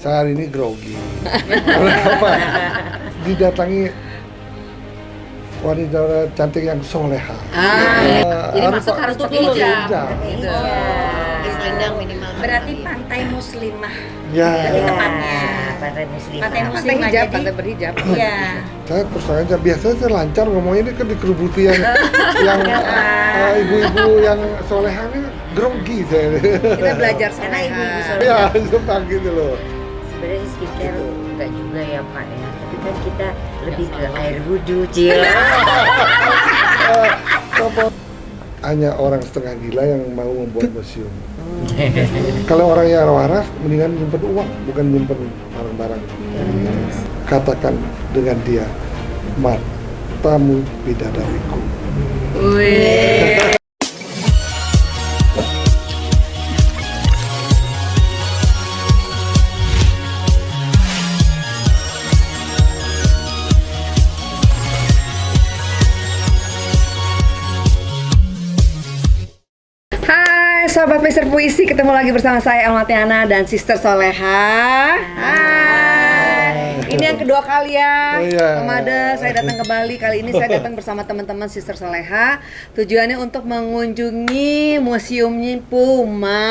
Saya hari ini grogi. Karena apa? Didatangi wanita cantik yang soleha. Jadi masuk harus pakai hijab. Selendang minimal. Berarti pantai muslimah. Ya. Berarti tepatnya. Pantai muslimah. Pantai Pantai muslimah hijab, jadi. pantai berhijab. Iya. Saya terus aja biasanya saya lancar ngomongnya ini kan dikerubuti yang ibu-ibu yang soleha ini grogi saya. Kita belajar Karena soleha. ibu-ibu soleha. Ya, suka gitu loh. Sebenarnya skincare Gitu. enggak juga ya Pak ya. Tapi kan kita lebih ke air wudhu, Cil. Hanya orang setengah gila yang mau membuat museum. Kalau orang yang waras, mendingan nyimpen uang, bukan nyimpen barang-barang. Katakan dengan dia, matamu bidadariku. Wih. Hai Sobat Mister Puisi, ketemu lagi bersama saya Elmatiana dan Sister Soleha. Hai. Ini yang kedua kali ya, Oh, iya. Pamada, saya datang ke Bali. Kali ini saya datang bersama teman-teman Sister Soleha. Tujuannya untuk mengunjungi museumnya Puma,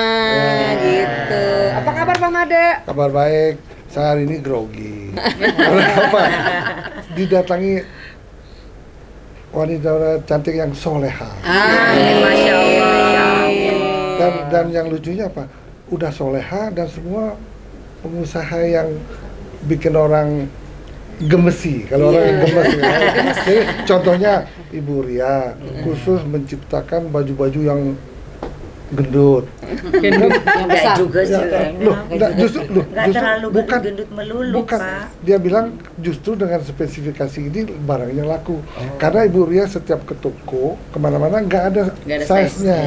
gitu. Apa kabar Pamada? Kabar baik, saya hari ini grogi. Karena apa? Didatangi wanita cantik yang soleha. Masya Allah. Dan yang lucunya apa? Udah soleha dan semua pengusaha yang bikin orang gemesi. Kalau orang yang gemes ya. Jadi contohnya Ibu Ria khusus menciptakan baju-baju yang gendut. Enggak juga sih. Loh, Enggak terlalu bukan, gendut melulu, bukan. Pak. Dia bilang justru dengan spesifikasi ini barangnya laku. Karena Ibu Ria setiap ke toko kemana-mana nggak ada size-nya,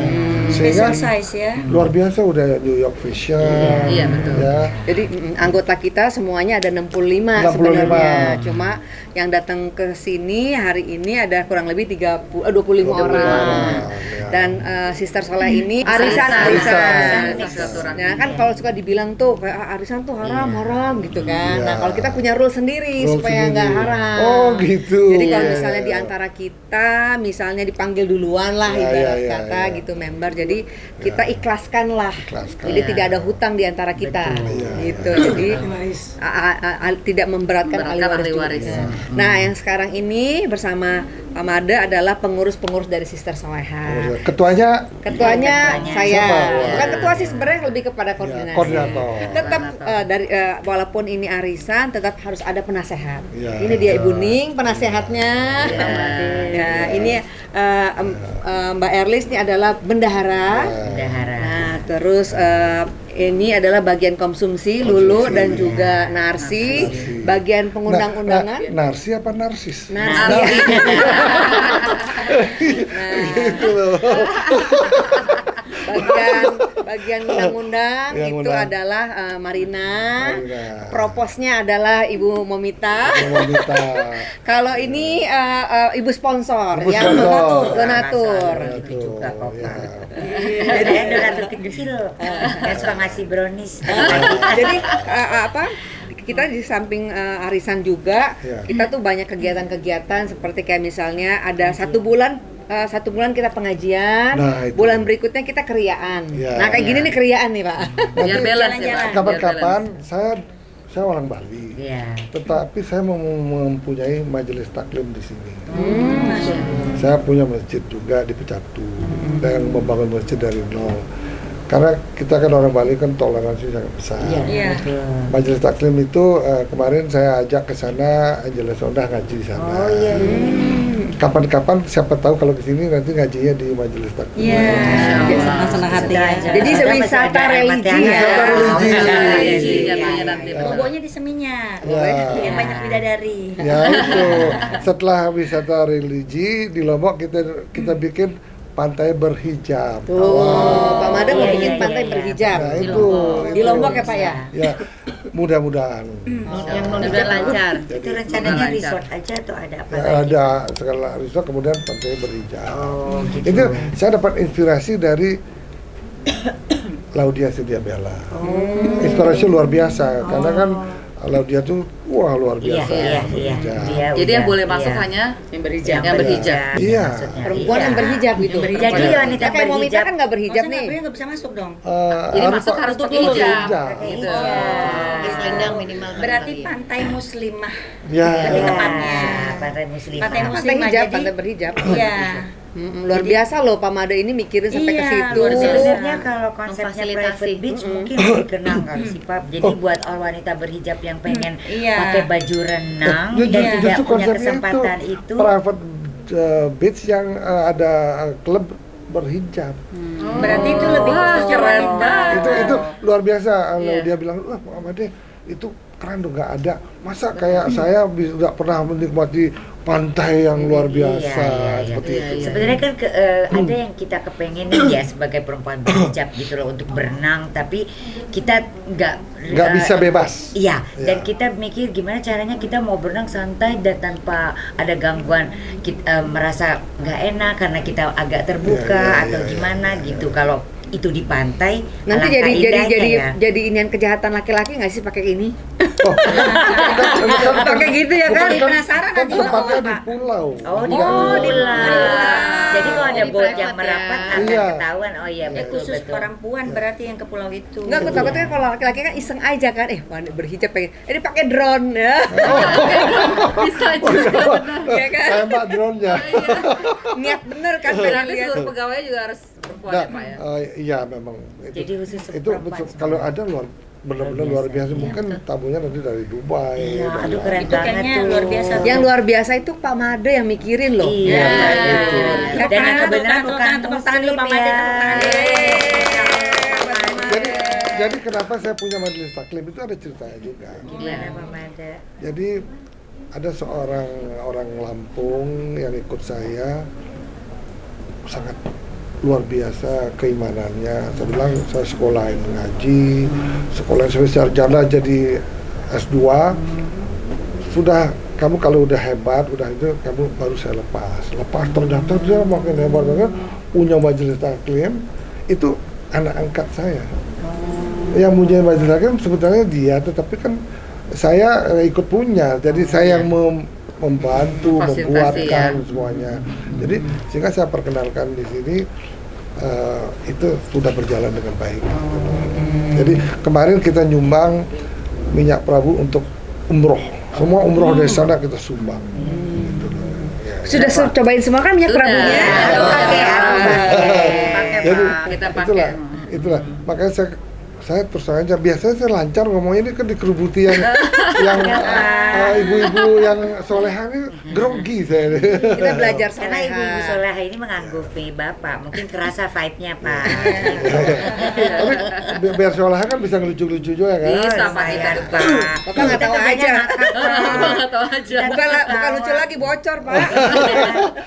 sehingga Special size ya. luar biasa udah New York Fashion. Iya, betul. Ya. Jadi anggota kita semuanya ada 65 65. sebenarnya. Cuma yang datang ke sini hari ini ada kurang lebih 25 orang. Ya. Dan Sister Soleh ini arisan. Ya kan kalau suka dibilang tuh kayak arisan tuh haram gitu kan. Iya. Nah, kalau kita punya rule sendiri Rule supaya nggak sendiri. haram. Oh, gitu. Jadi kalau Iya, misalnya iya, di iya. antara kita misalnya dipanggil duluan lah Iya, ibarat iya, kata iya. gitu member. Jadi kita ikhlaskan lah. Ikhlaskan. Jadi tidak ada hutang di antara kita. Iya. Gitu. Jadi tidak memberatkan ahli waris. Iya. Nah, yang sekarang ini bersama Pamada adalah pengurus-pengurus dari Sister Soleha. Ketuanya Ketuanya saya, Siapa? bukan ketua sih sebenarnya lebih kepada koordinasi. koordinator. Tetap walaupun ini arisan, tetap harus ada penasehat. Iya. Ini dia Ibu Ning, penasehatnya. Ya, ini Mbak Erlis ini adalah bendahara. Bendahara. Nah, terus ini adalah bagian konsumsi, Lulu dan juga Narsi, bagian pengundang-undangan. Narsi apa narsis? Narsi. Gitu loh. bagian undang-undang Yang itu undang. adalah Marina. Marina. Proposnya adalah Ibu Momita. Wanita. Kalau ini Ibu sponsor Ibu yang sponsor. donatur. Gitu juga kok, Ya. Pak. Saya donatur kecil. Yang suka ngasih brownies. Jadi kita di samping arisan juga, Ya. kita tuh banyak kegiatan-kegiatan seperti kayak misalnya ada satu bulan kita pengajian, Nah, itu. bulan berikutnya kita keriaan. Ya. Nah kayak gini nih keriaan nih Pak. Biar balance ya, Pak. Kapan-kapan saya orang Bali. Iya. Tetapi saya mempunyai majelis taklim di sini. Saya punya masjid juga di Pecatu dan membangun masjid dari nol. Karena kita kan orang Bali kan toleransi sangat besar. Iya. Majelis taklim itu kemarin saya ajak ke sana, Angela Sondah ngaji di sana. Oh iya. Kapan-kapan siapa tahu kalau kesini nanti ngajinya di majelis taklim. Iya. Senang hati ya. Jadi wisata religi ya. Wisata religi. Bobonya di Seminyak. Ya. Yang banyak bidadari. Ya itu. Setelah wisata religi di Lombok kita bikin pantai berhijab. Tuh, Pak Mada mau bikin pantai berhijab. Nah, itu. Di Lombok ya Pak ya? Ya, mudah-mudahan. Yang mau Mudah lancar. Itu rencananya resort aja atau ada apa Ya, lagi? ada segala resort kemudian pantai berhijab. Oh, gitu. Itu saya dapat inspirasi dari Laudia Sedia Bella. Inspirasi luar biasa karena kan Laudia tuh wah luar biasa. Iya. Jadi yang boleh masuk hanya yang berhijab. Iya. Perempuan yang berhijab gitu. Jadi wanita Kayak Momita berhijab. kan nggak berhijab Maksudnya nih. nggak bisa masuk dong. Jadi masuk harus pakai hijab. Gitu. Selendang minimal. Berarti pantai muslimah. Ya. Lebih tepatnya. Pantai muslimah. Pantai Pantai muslimah hijab, jadi. pantai berhijab. Iya. Luar biasa loh Pak Made ini mikirin sampai ke Iya, situ. luar biasa. Sebenarnya kalau konsepnya Memfasilitasi. private beach mungkin lebih kenang kali sih Pak. Jadi buat all wanita berhijab yang pengen Iya. pakai baju renang Ya, dan tidak justru punya konsepnya kesempatan itu. private beach yang ada klub berhijab. Berarti itu lebih Wah, khusus keren wanita. banget. Itu luar biasa. Kalau Iya. dia bilang, wah Pak Amade itu keren dong, nggak ada. Masa kayak saya nggak pernah menikmati pantai yang luar biasa seperti itu. Sebenarnya kan ada yang kita kepengenin ya sebagai perempuan berhijab gitu loh untuk berenang, tapi kita nggak Bisa bebas. Iya, Iya. dan kita mikir gimana caranya kita mau berenang santai dan tanpa ada gangguan, kita merasa nggak enak karena kita agak terbuka Iya, atau iya, gimana iya, gitu. Kalau itu di pantai, Nanti alangkah indahnya ya. jadi inian kejahatan laki-laki nggak sih pakai ini? Oh, Pakai gitu ya kan? Jadi penasaran kan nanti mau tempatnya apa? di pulau. Oh, di Bukan pulau. Jadi kalau ada Jadi boat private yang merapat ya. akan Iya. ketahuan. Oh iya, Ya betul khusus betul. perempuan berarti yang ke pulau itu. Enggak, aku takutnya kalau laki-laki kan iseng aja kan, wanita berhijab pengen, ini pakai drone ya. Bisa juga. Ya kan? Kayak Mbak drone-nya. Niat bener kan pengen Berarti lihat. seluruh pegawainya juga harus perempuan Nah, ya Pak ya? iya memang. Jadi khusus itu perempuan betul. semua. Kalau ada benar-benar luar biasa. Mungkin tamunya nanti dari Dubai. Iya, dari- aduh keren Itu banget kayaknya tuh. luar biasa. Yang luar biasa itu Pak Made yang mikirin loh. Iya, Ya. betul. Ya Dan kan? yang kebenaran Tepuk bukan tangan, tepuk tangan dulu, Pak muslim Made, ya. tepuk tangan. Jadi kenapa saya punya majelis taklim itu ada ceritanya juga. Gimana Pak Made? Jadi ada seorang orang Lampung yang ikut saya, sangat luar biasa keimanannya. Saya bilang saya sekolahin ngaji, sekolahin sampai sarjana jadi S2. Sudah kamu kalau udah hebat, udah itu kamu baru saya lepas. Ternyata dia makin hebat banget, punya majelis taklim. Itu anak angkat saya. Yang punya majelis taklim sebetulnya dia, tetapi kan saya ikut punya. Jadi saya yang membantu, Fasilitasi, membuatkan ya. semuanya. Jadi sehingga saya perkenalkan di sini itu sudah berjalan dengan baik. Jadi kemarin kita nyumbang minyak Prabu untuk umroh. Semua umroh dari sana kita sumbang. Gitu. Ya. Sudah cobain semua kan minyak Sudah. prabunya? Aku pakai, Jadi Kita pakai. itulah. Makanya saya terus aja biasanya saya lancar ngomongnya ini kan dikerubuti yang ibu-ibu yang soleha ini grogi saya. Kita belajar Karena soleha. ibu-ibu soleha ini menganggupi Bapak, mungkin kerasa vibe-nya Pak. Tapi biar soleha kan bisa ngelucu-lucu juga kan. Bisa, Pak. Bayar, Pak. Bapak nggak tahu aja. Nggak tahu aja. Bukan lucu lagi, bocor Pak.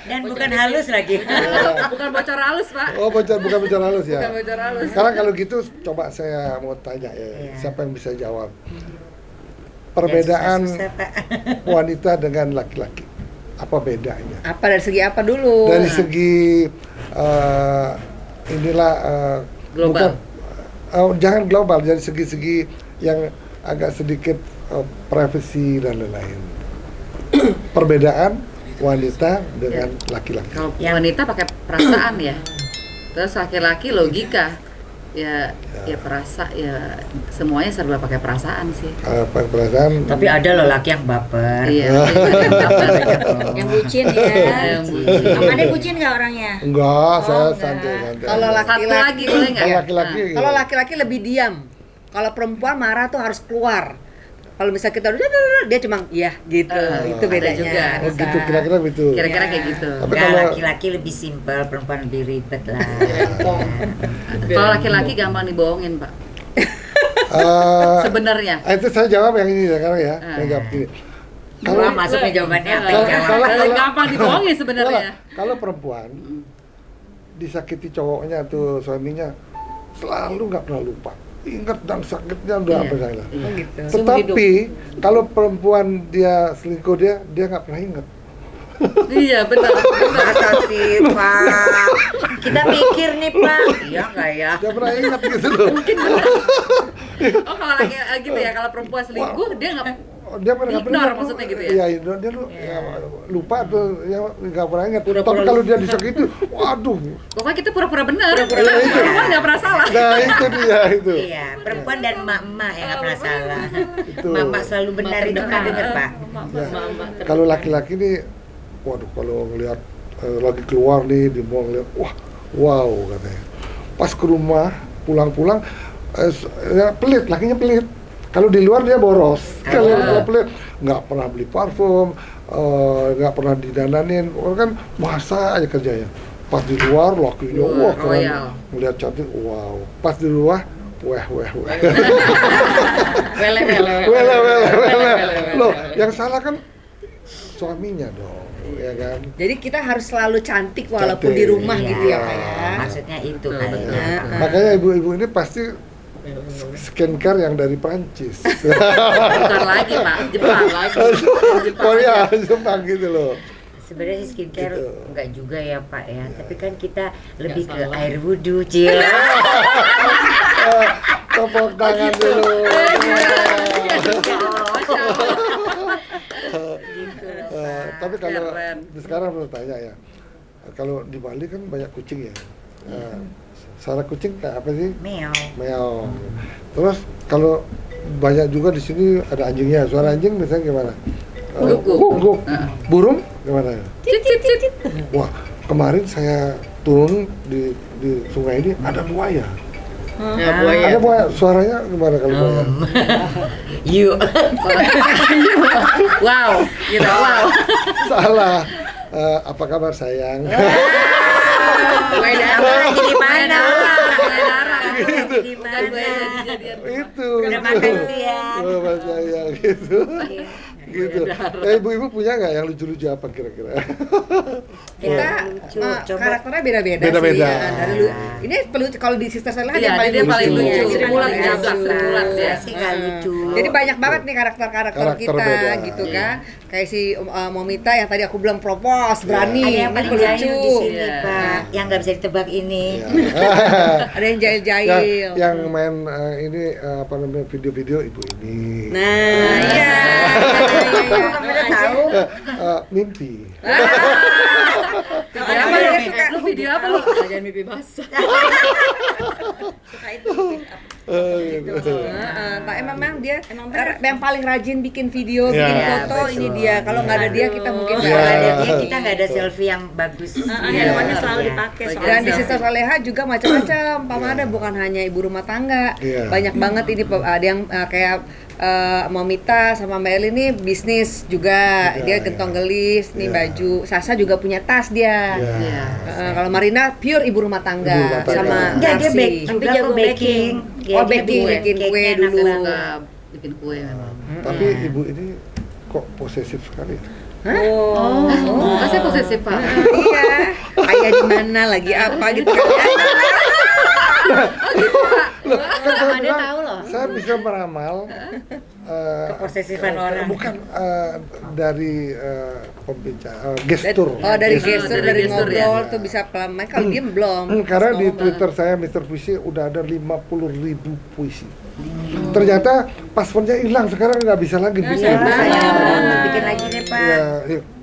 Dan bukan halus lagi. Bukan bocor halus Pak. Oh, bukan bicara halus ya. Bukan bocor halus. Sekarang kalau gitu coba saya mau tanya ya, Iya. siapa yang bisa jawab? Perbedaan Susah, Pak. wanita dengan laki-laki, apa bedanya? Apa dari segi apa dulu? Dari segi inilah Global. jangan global, dari segi-segi yang agak sedikit privacy dan lain-lain. Perbedaan wanita dengan laki-laki. Kalau wanita pakai perasaan ya. Terus laki-laki logika. Ya perasa ya semuanya serba pakai perasaan sih. Perasaan. Tapi ada loh laki yang baper. Iya. Yang bucin ya. Yang bucin. Amade bucin nggak orangnya? Enggak, saya enggak. santai-santai. Kalau Satu laki-laki, lagi boleh nggak? Kalau laki-laki gitu. kalau laki-laki lebih diam. Kalau perempuan marah tuh harus keluar. Kalau misalnya kita udah dia cuma iya gitu. Itu ada bedanya. juga. Oh gitu, kira-kira begitu. Kira-kira Ya. kayak gitu. Tapi Enggak, kalau- laki-laki lebih simpel, perempuan lebih ribet lah. Kalau laki-laki gampang dibohongin Pak. Eh, Sebenarnya. itu saya jawab yang ini ya, sekarang ya. Saya jawab gini. Wah, masuknya jawabannya apa Kalau- yang kalau- jawab? Gampang dibohongin sebenarnya. Kalau perempuan disakiti cowoknya tuh suaminya selalu nggak pernah lupa. Ingat dan sakitnya udah Iya. apa saya. Oh, gitu. Tetapi kalau perempuan dia selingkuh dia nggak pernah ingat. Iya benar. Masa sih, Pak? Kita mikir nih Pak. Iya nggak ya? Dia pernah ingat gitu loh. Oh kalau lagi gitu ya, kalau perempuan selingkuh dia nggak Dia pernah ignore maksudnya gitu ya? Iya, dia lupa tuh, ya nggak pernah ingat. Tapi kalau dia disek itu, waduh. Pokoknya kita pura-pura benar. Iya, itu. Perempuan nggak pernah salah. Nah itu dia itu. Iya, perempuan dan emak-emak yang nggak pernah salah. Itu. Emak-emak selalu benar itu pernah dengar Pak. Ya, kalau laki-laki nih, waduh kalau ngelihat lagi keluar nih di mall lihat, wah, wow katanya. Pas ke rumah pulang-pulang, ya pelit, lakinya pelit. Kalau di luar dia boros, kalau dia pelit, nggak pernah beli parfum, nggak pernah didananin, orang kan masa aja kerjanya. Pas di luar lakinya, wah keren, ngeliat cantik, wow. Pas di luar, weh. Wele. Loh, yang salah kan suaminya dong, ya kan? Jadi kita harus selalu cantik walaupun di rumah Iya, gitu ya Pak ya. Maksudnya itu Betul, kali betul. ya. Makanya ibu-ibu ini pasti skincare yang dari Prancis. Bukan lagi Pak, Jepang lagi. Korea, Jepang gitu loh. Sebenarnya sih skincare Gitu. enggak juga ya Pak ya, tapi kan kita lebih ke air wudhu, Cil. Tepuk tangan dulu. Tapi kalau Keren. sekarang menurut tanya ya, kalau di Bali kan banyak kucing ya. Suara kucing kayak apa sih? Meow. Meow. Terus kalau banyak juga di sini ada anjingnya. Suara anjing misalnya gimana? Guguk. Burung gimana? Cit. Wah, kemarin saya turun di sungai ini ada buaya. Ya buaya. Ada buaya. Suaranya gimana kalau buaya? You. Wow, gitu. Wow. Salah. Apa kabar sayang? Buaya lagi di mana? Gitu. Di mana? Itu. Terima gitu. kasih ya. Kabar sayang gitu. Gitu. Ibu-ibu punya nggak yang lucu-lucu apa kira-kira? Kita lucu. Coba. karakternya beda-beda Beda-beda. sih. Dari ini pelucu kalau di Sister Selena Iya, dia paling lucu. Jadi Sri Mulat paling jablak, lucu. Sri Mulat ya. Sih nggak lucu. Jadi banyak banget nih karakter Karakter kita beda. gitu Iya. kan. Kayak si Momita yang tadi aku bilang propose, berani, Ada yang ini paling lucu. jahil di sini Iya. Pak, yang nggak bisa ditebak ini. Ya. Ada yang jahil-jahil. yang main ini apa namanya video-video ibu ini. Nah, iya. Kamu tahu? Mimpi. Video apa Dia lu? suka. Lu video apa lu? Jangan mimpi basah. Suka itu. Gitu. Tapi memang dia yang paling rajin bikin video, Ya, bikin foto betul. ini dia. Kalau nggak ada dia kita mungkin Kalau nggak Ya. ada ada. dia kita nggak ada selfie yang bagus. Handphonenya selalu dipakai Dan soalnya. di Sister Soleha juga macam-macam. Pamada bukan hanya ibu rumah tangga. Iya. Banyak banget ini ada yang kayak Momita sama Mbak Eli nih bisnis juga. Juga, Dia iya. gentong gelis nih Iya. baju. Sasa juga punya tas dia. Ya. Iya. Kalau Marina pure ibu rumah tangga, Ibu rumah tangga. sama Enggak, dia nasi. bake juga Tapi jago kok baking. Oh, baking, bikin kue Cake-nya enak dulu. banget. Suka bikin kue memang. Tapi ibu ini kok posesif sekali. Oh, saya posesif Pak. Iya. Kayak di mana lagi apa gitu kan. Loh, kan saya Dia bilang, tahu loh. saya bisa meramal Keposesifan orang. bukan dari pembicara gestur. Oh, dari Gestur, gestur, dari dari gestur, ngobrol ya. tuh bisa pelan. Kalau diem belum. Karena di Ngomong. Twitter saya Mr. Puisi udah ada 50.000 puisi. Ternyata passwordnya hilang, sekarang nggak bisa lagi bikin. Saya bikin lagi nih Pak. Ya,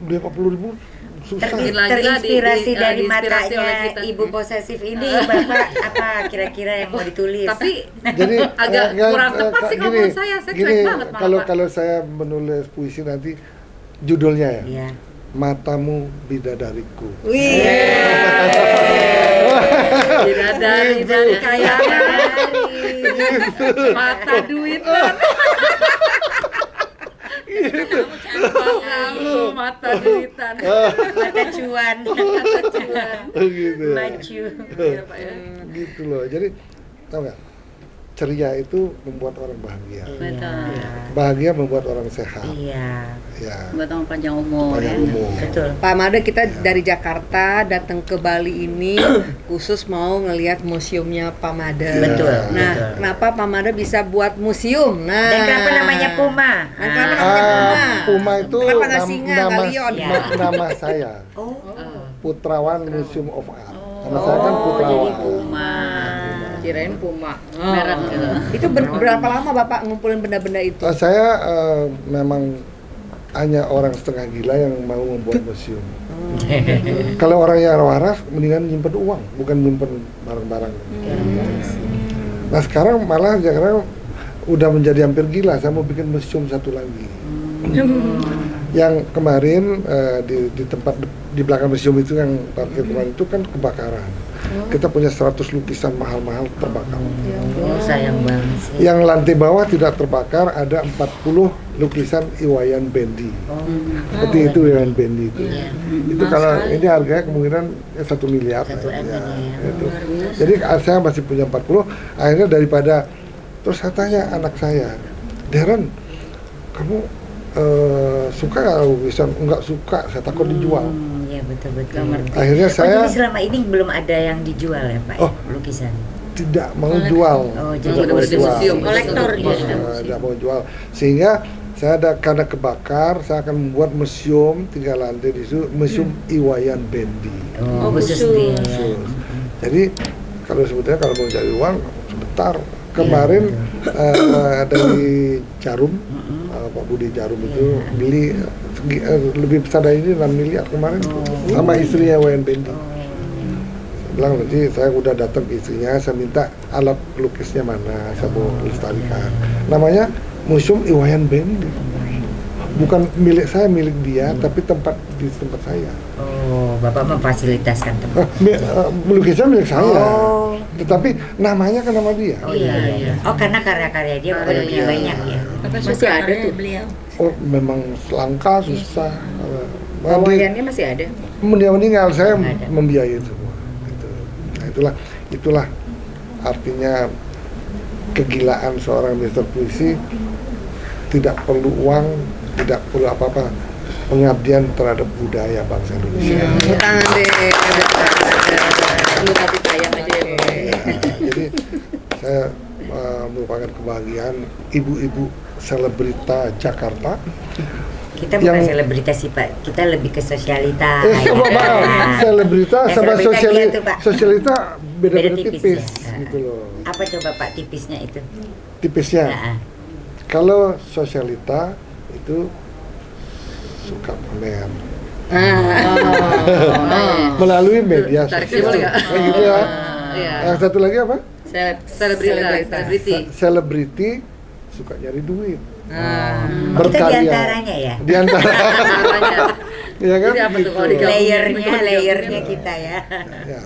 50.000 susah. Bikin lagi lah, Terinspirasi di- dari diinspirasi oleh matanya kita. ibu posesif ini, Bapak apa kira-kira yang mau ditulis? Tapi Jadi agak kurang tepat sih kalau gini, menurut saya cuek gini, banget malah, kalau Pak. kalau saya menulis puisi nanti judulnya ya, Iya. Matamu Bidadariku. Wih. bidadari Gitu. dan kayangan, mata duitan. Kamu mata duitan. Mata cuan, Gitu ya. maju. Iya, Pak, ya. Gitu loh. Jadi tau nggak? Ceria itu membuat orang bahagia. Betul. Bahagia membuat orang sehat. Iya, Ya. Buat orang panjang umur ya. Banyak umur. betul. Pak Mada, kita dari Jakarta datang ke Bali ini khusus mau ngelihat museumnya Pak Mada. Betul, Nah, betul. kenapa Pak Mada bisa buat museum? Nah, Dan kenapa namanya Puma? Dan kenapa namanya Puma? Puma itu Kenapa nggak singa, nggak lion? Ya. nama saya. Oh, Putrawan Museum of Art. Nama saya kan Putrawan. Jadi Puma. Kirain Puma. Merek gitu. Itu berapa lama Bapak ngumpulin benda-benda itu? Saya memang hanya orang setengah gila yang mau membuat museum. Kalau orang yang waras, mendingan nyimpen uang, bukan nyimpen barang-barang. Nah sekarang malah udah menjadi hampir gila, saya mau bikin museum satu lagi. Yang kemarin di tempat di belakang museum itu yang parkir kemarin itu kan kebakaran. Kita punya 100 lukisan mahal-mahal terbakar. Oh, sayang banget sih. Yang lantai bawah tidak terbakar, ada 40 lukisan Iwayan Bendi. Seperti itu Iwayan Bendi itu. Itu kalau ini harganya kemungkinan 1 miliar. 1 M Ya, ya. itu. Jadi saya masih punya 40. Akhirnya daripada terus saya tanya anak saya, Darren, kamu suka nggak lukisan? Enggak suka, saya takut dijual. Iya betul-betul. Akhirnya saya jadi selama ini belum ada yang dijual ya Pak? Oh. Lukisan. tidak mau jual. Oh, Tidak jadi mau bener-bener jual. museum, kolektor dia. Tidak mau jual. Sehingga saya ada karena kebakar, saya akan membuat museum 3 lantai di situ, museum Iwayan Bendi. Oh, khusus khusus. dia. Khusus. Jadi kalau sebetulnya kalau mau cari uang sebentar. Kemarin dari Jarum, Pak Budi Jarum itu beli lebih besar dari ini 6 miliar kemarin sama istrinya Iwayan Bendi. Saya bilang nanti saya udah datang ke istrinya, saya minta alat pelukisnya mana, saya mau lestarikan. Namanya Museum Iwayan Bendi. Bukan milik saya, milik dia, tapi tempat di tempat saya. Oh, Bapak memfasilitasan tempat. Lukisan milik saya, tetapi namanya kan nama dia. Oh iya. Oh, karena karya-karya dia lebih iya. banyak ya. Masih ada tuh beliau. Oh, memang langka, susah. Iwayannya masih ada. Dia meninggal, saya Ada. membiayai semua. Gitu. Nah, itulah artinya kegilaan seorang Mister Puisi. Tidak perlu uang, tidak perlu apa-apa, pengabdian terhadap budaya bangsa Indonesia. Tangan deh. Lu tapi sayang aja ya. Jadi saya merupakan kebahagiaan ibu-ibu selebrita Jakarta. Kita bukan Yang- selebritas sih Pak, kita lebih ke sosialita. Maaf, selebrita sama selebrita gitu, Pak. sosialita beda-beda Beda tipis, tipis, ya. gitu loh. Apa coba Pak tipisnya itu? Tipisnya. Nah, Kalau sosialita itu suka pamer melalui media Tarik sosial. simbol ya? Kayak gitu ya. Iya. Yang satu lagi apa? Selebriti. Selebriti suka nyari duit. oh, kita diantaranya ya. Di antara. Caranya. Ya kan? Jadi apa tuh kalau Gitu. digabung? Layernya kita ya. Ya.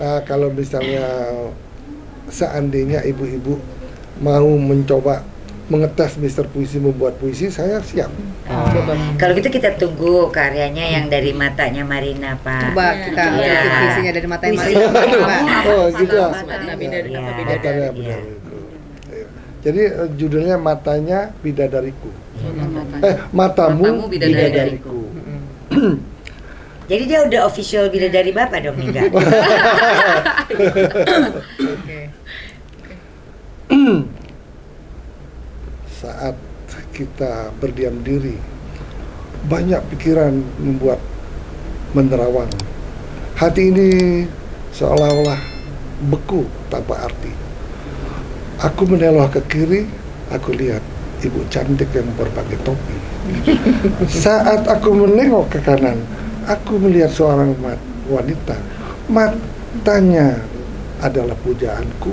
Nah, kalau misalnya seandainya ibu-ibu mau mencoba mengetes Mister Puisi membuat puisi, saya siap. Kalau gitu kita tunggu karyanya yang dari matanya Marina Pak. Coba kita Iya. lihat visinya dari mata yang Puisi. Marina. Coba. Oh, gitu ya. Mata bidadari, Iya. apa Matanya bidadari. benar itu. Iya. Jadi judulnya matanya bidadariku. Matamu bidadariku. Jadi dia udah official bidadari Bapak dong nih enggak? Saat kita berdiam diri, banyak pikiran membuat menerawang. Hati ini seolah-olah beku tanpa arti. Aku menelok ke kiri, aku lihat ibu cantik yang berbagai topi. Saat aku menengok ke kanan, aku melihat seorang wanita. Matanya adalah pujaanku,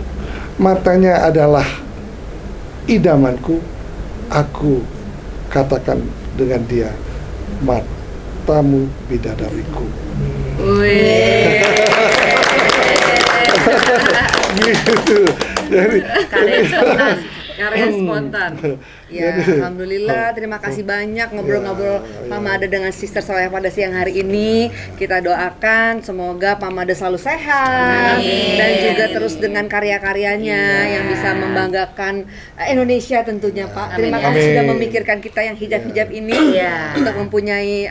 matanya adalah idamanku. Aku katakan dengan dia, matamu bidadariku. Wih. Gitu. Jadi Karya spontan. Ya, alhamdulillah. Terima kasih banyak ngobrol-ngobrol Pamada dengan Sister Soleh pada siang hari ini. Kita doakan semoga Pamada selalu sehat dan juga terus dengan karya-karyanya yang bisa membanggakan Indonesia tentunya, Pak. Terima kasih Amin. sudah memikirkan kita yang hijab-hijab ini Iya. untuk mempunyai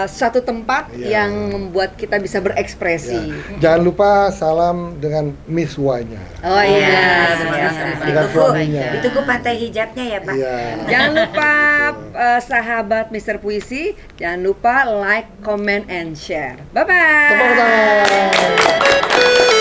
suatu tempat Iya. yang membuat kita bisa berekspresi. Ya. Jangan lupa salam dengan Miss Y-nya. Oh iya, terima kasih. Dengan Itu suaminya. Itu ku pantai hijabnya ya Pak. Iya. Jangan lupa sahabat Mr. Puisi, jangan lupa like, comment, and share. Bye bye. Tepuk tangan.